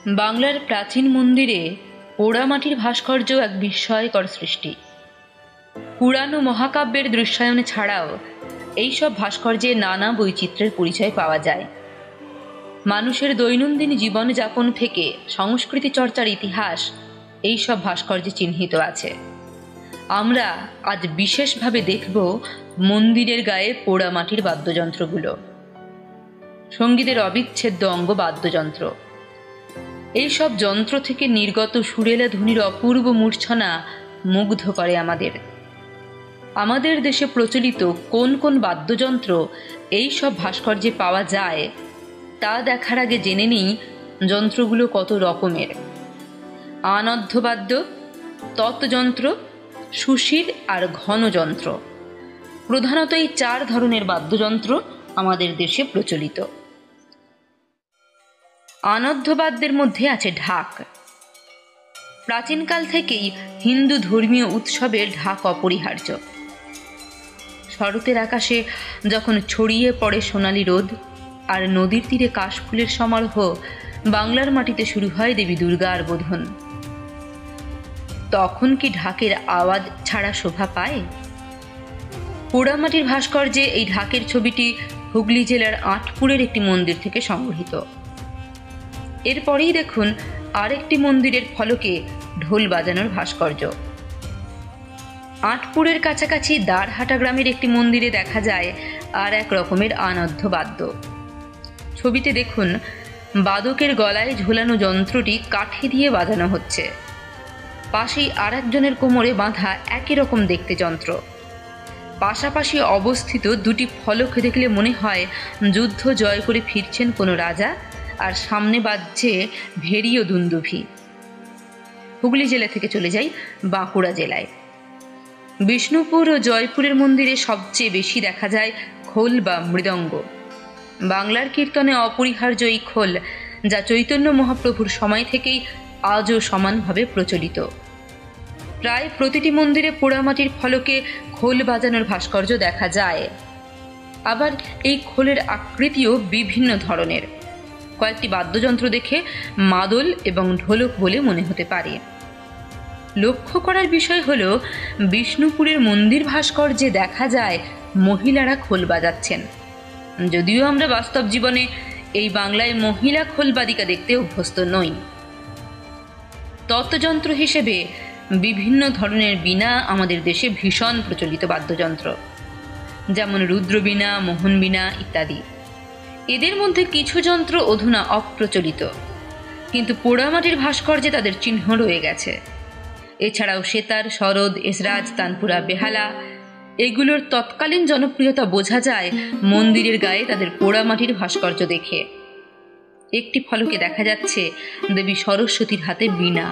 বাংলার প্রাচীন মন্দিরে পোড়ামাটির ভাস্কর্য এক বিস্ময়কর সৃষ্টি। পুরাণ ও মহাকাব্যের দৃশ্যায়নে ছাড়াও এইসব ভাস্কর্যে নানা বৈচিত্র্যের পরিচয় পাওয়া যায়। মানুষের দৈনন্দিন জীবনযাপন থেকে সংস্কৃতি চর্চার ইতিহাস এইসব ভাস্কর্যে চিহ্নিত আছে। আমরা আজ বিশেষভাবে দেখব মন্দিরের গায়ে পোড়ামাটির বাদ্যযন্ত্রগুলো। সঙ্গীতের অবিচ্ছেদ্য অঙ্গ বাদ্যযন্ত্র। এইসব যন্ত্র থেকে নির্গত সুরেলা ধ্বনির অপূর্ব মূর্ছনা মুগ্ধ করে আমাদের দেশে প্রচলিত কোন কোন বাদ্যযন্ত্র এইসব ভাস্কর্যে পাওয়া যায় তা দেখার আগে জেনে নিই যন্ত্রগুলো কত রকমের। আনদ্ধবাদ্য, তৎযন্ত্র, সুশির আর ঘনযন্ত্র। প্রধানত এই 4 ধরনের বাদ্যযন্ত্র আমাদের দেশে প্রচলিত। আনদ্ধবাদ্যের মধ্যে আছে ঢাক। প্রাচীনকাল থেকেই হিন্দু ধর্মীয় উৎসবে ঢাক অপরিহার্য। শরতের আকাশে যখন ছড়িয়ে পড়ে সোনালি রোদ আর নদীর তীরে কাশফুলের সমারোহ, বাংলার মাটিতে শুরু হয় দেবী দুর্গার বোধন। তখন কি ঢাকের আওয়াজ ছাড়া শোভা পায়? পোড়ামাটির ভাস্কর্যে এই ঢাকের ছবিটি হুগলি জেলার আঁটপুরের একটি মন্দির থেকে সংগৃহীত। এরপরেই দেখুন আরেকটি মন্দিরের ফলকে ঢোল বাজানোর ভাস্কর্য। আঁটপুরের কাছাকাছি দ্বারহাটা গ্রামের একটি মন্দিরে দেখা যায় আর এক রকমের আনদ্ধ বাদ্য। ছবিতে দেখুন বাদকের গলায় ঝোলানো যন্ত্রটি কাঠি দিয়ে বাজানো হচ্ছে। পাশেই আর একজনের কোমরে বাঁধা একই রকম দেখতে যন্ত্র। পাশাপাশি অবস্থিত দুটি ফলক দেখলে মনে হয় যুদ্ধ জয় করে ফিরছেন কোনো রাজা, আর সামনে বাজছে ভেরি ও দুন্দুভি। হুগলি জেলা থেকে চলে যাই বাঁকুড়া জেলায়। বিষ্ণুপুর ও জয়পুরের মন্দিরে সবচেয়ে বেশি দেখা যায় খোল বা মৃদঙ্গ। বাংলার কীর্তনে অপরিহার্য এই খোল, যা চৈতন্য মহাপ্রভুর সময় থেকেই আজও সমানভাবে প্রচলিত। প্রায় প্রতিটি মন্দিরে পোড়ামাটির ফলকে খোল বাজানোর ভাস্কর্য দেখা যায়। আবার এই খোলের আকৃতিও বিভিন্ন ধরনের। কয়েকটি বাদ্যযন্ত্র দেখে মাদল এবং ঢোলক বলে মনে হতে পারে। লক্ষ্য করার বিষয় হলো বিষ্ণুপুরের মন্দির ভাস্কর্যে দেখা যায় মহিলারা খোল বাজাচ্ছেন। যদিও আমরা বাস্তব জীবনে এই বাংলায় মহিলা খোলবাদিকা দেখতে অভ্যস্ত নই। তৎযন্ত্র হিসেবে বিভিন্ন ধরনের বীণা আমাদের দেশে ভীষণ প্রচলিত বাদ্যযন্ত্র, যেমন রুদ্রবীণা, মোহনবীণা ইত্যাদি। এদের মধ্যে কিছু যন্ত্র অধুনা অপ্রচলিত, কিন্তু পোড়ামাটির ভাস্কর্যে তাদের চিহ্ন রয়ে গেছে। এছাড়াও সেতার, সরোদ, এসরাজ, তানপুরা, বেহালা এগুলোর তৎকালীন জনপ্রিয়তা বোঝা যায় মন্দিরের গায়ে তাদের পোড়ামাটির ভাস্কর্য দেখে। একটি ফলকে দেখা যাচ্ছে দেবী সরস্বতীর হাতে বীণা।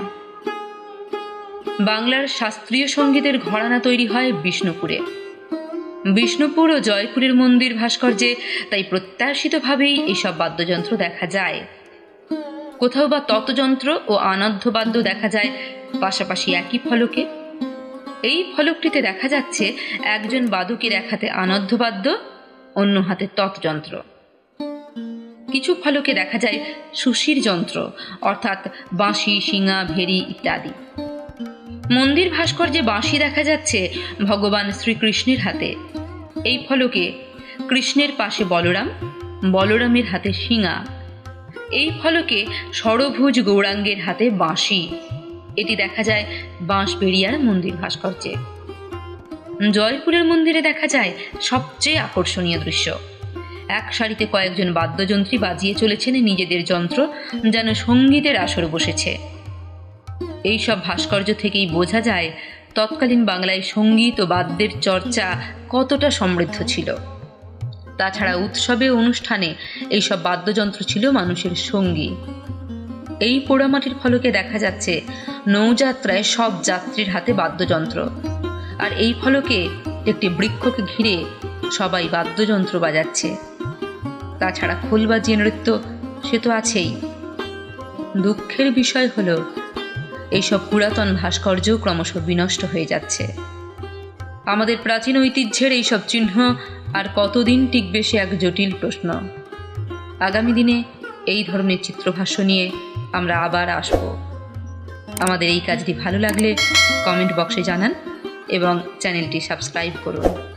বাংলার শাস্ত্রীয় সঙ্গীতের ঘরানা তৈরি হয় বিষ্ণুপুরে। বিষ্ণুপুর ও জয়পুরের মন্দির ভাস্কর্যে তাই প্রত্যাশিতভাবেই এসব বাদ্যযন্ত্র দেখা যায়। কোথাও বা তৎযন্ত্র ও আনদ্ধবাদ্য দেখা যায় পাশাপাশি একই ফলকে। এই ফলকটিতে দেখা যাচ্ছে একজন বাদকের এক হাতে আনদ্ধবাদ্য, অন্য হাতে তৎযন্ত্র। কিছু ফলকে দেখা যায় সুশির যন্ত্র, অর্থাৎ বাঁশি, শিঙা, ভেরি ইত্যাদি। মন্দির ভাস্কর্যে বাঁশি দেখা যাচ্ছে ভগবান শ্রীকৃষ্ণের হাতে। এই ফলকে কৃষ্ণের পাশে বলরাম, বলরামের হাতে শিঙা। এই ফলকে ষড়ভুজ গৌরাঙ্গের হাতে বাঁশি। এটি দেখা যায় বাঁশবেড়িয়ার মন্দির ভাস্কর্যে। জয়পুরের মন্দিরে দেখা যায় সবচেয়ে আকর্ষণীয় দৃশ্য। এক সারিতে কয়েকজন বাদ্যযন্ত্রী বাজিয়ে চলেছেন নিজেদের যন্ত্র, যেন সঙ্গীতের আসর বসেছে। এইসব ভাস্কর্য থেকেই বোঝা যায় তৎকালীন বাংলায় সঙ্গীত ও বাদ্যের চর্চা কতটা সমৃদ্ধ ছিল। তাছাড়া উৎসবে অনুষ্ঠানে এইসব বাদ্যযন্ত্র ছিল মানুষের সঙ্গী। এই পোড়ামাটির ফলকে দেখা যাচ্ছে নৌযাত্রায় সব যাত্রীর হাতে বাদ্যযন্ত্র, আর এই ফলকে একটি বৃক্ষকে ঘিরে সবাই বাদ্যযন্ত্র বাজাচ্ছে। তাছাড়া খোল বাজিয়ে নৃত্য সে তো আছেই। দুঃখের বিষয় হলো এইসব পুরাতন ভাস্কর্য ক্রমশ বিনষ্ট হয়ে যাচ্ছে। আমাদের প্রাচীন ঐতিহ্যের এইসব চিহ্ন আর কতদিন টিকবে সে এক জটিল প্রশ্ন। আগামী দিনে এই ধরনের চিত্রভাষ্য নিয়ে আমরা আবার আসব। আমাদের এই কাজটি ভালো লাগলে কমেন্ট বক্সে জানান এবং চ্যানেলটি সাবস্ক্রাইব করুন।